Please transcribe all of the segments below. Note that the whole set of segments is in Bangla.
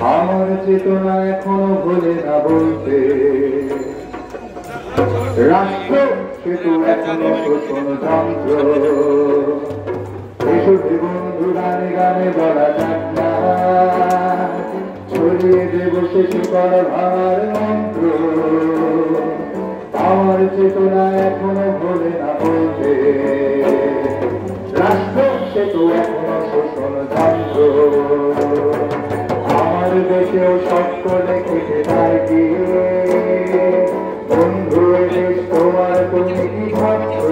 আমার চেতনা এখনো ভোলে না বলতে, রাষ্ট্র সেতু এখনো শোষণ যন্ত্র। এসবে বন্ধু গানে গানে বলা যাক না, ছড়িয়ে দেব শেষে করা ভাঙার মন্ত্র। আমার চেতনা এখনো ভোলে না বলতে, রাষ্ট্র সেতু এখনো শোষণ যন্ত্র। আমার দেশেও সত্য লেখেছে তাই কি বন্ধু, দেশ তোমার তুমি কি ভাবছ?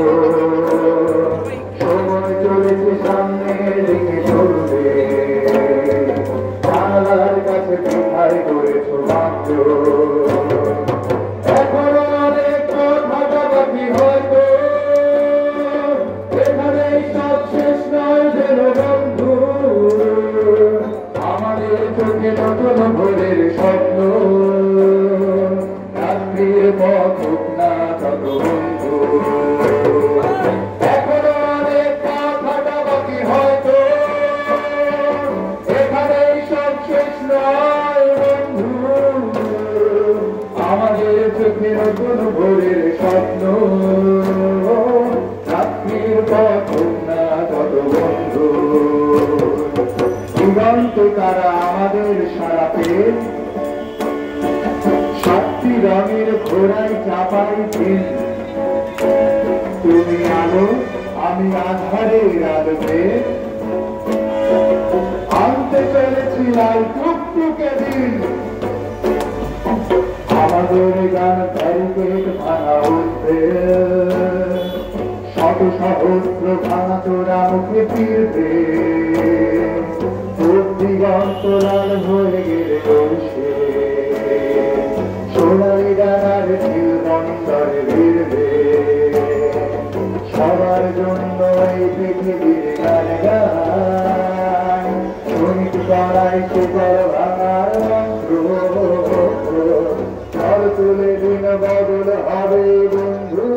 সময় চলেছে সামনে দিকে চলবে, জানালার কাছে কোথায় করেছ মাত্র। এখনো অনেক কথা বাকি হয়তো, এখানেই সব শেষ নয় যেন বন্ধু। আমাদের চোখে নতুন ভোরের স্বপ্ন, রাত্রির পথ হোক না তত বন্ধু। এখনো অনেক কথা বাকি হয়তো, এখানেই সব শেষ নয় বন্ধু। আমাদের চোখে নতুন ভোরের স্বপ্ন, রাত্রির পথ হোক না তত বন্ধু। দিগন্ত তারা আমাদের সারা পেয়ে, সাতটি রঙের ঘোড়ায় চাপাই দিন। তুমি আলো আমি আধারের আলোতে, আনতে চলেছিলাম টুকটুকে দিন। আমাদের গান ব্যারিকেড ভাঙা উঠবে, শত সহস্র ভাঙা তোরা মুখে ফিরবে। দিগন্ত লাল হয়ে গেলে বসে, সোনালি ডানার ঢিল বন্দরে ভিড়বে। সবার জন্য এই পৃথিবীর গান গায়, শ্রমিক পাড়ায় শিকড় ভাঙার মন্ত্র। চল তুলে দিন বদল হবে বন্ধু,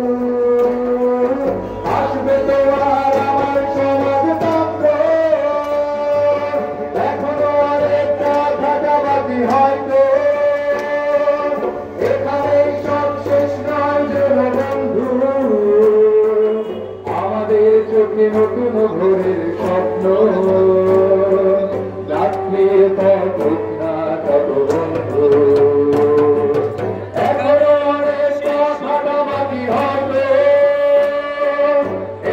আসবে তোমার আমার সমাজতন্ত্র। এখনো অনেক কথা বাকি হয়তো, এখানেই সব শেষ নয় যেন বন্ধু। আমাদের চোখে নতুন ভোরের স্বপ্ন, রাত্রির পথ হোক না তত বন্ধু। এখনো অনেক কথা বাকি হয়তো,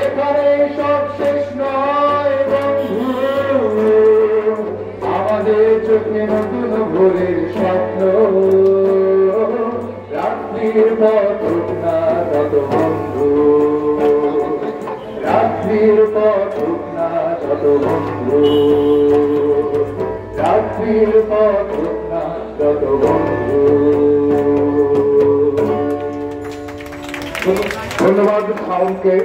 এখানেই সব শেষ নয় বন্ধু। আমাদের চোখে নতুন ভোরের স্বপ্ন, রাত্রির পথ হোক না তত বন্ধু। রাত্রির পথ হোক না তত বন্ধু, রাত্রির পথ হোক না তত বন্ধু। ধন্যবাদ সাউন্ডকে।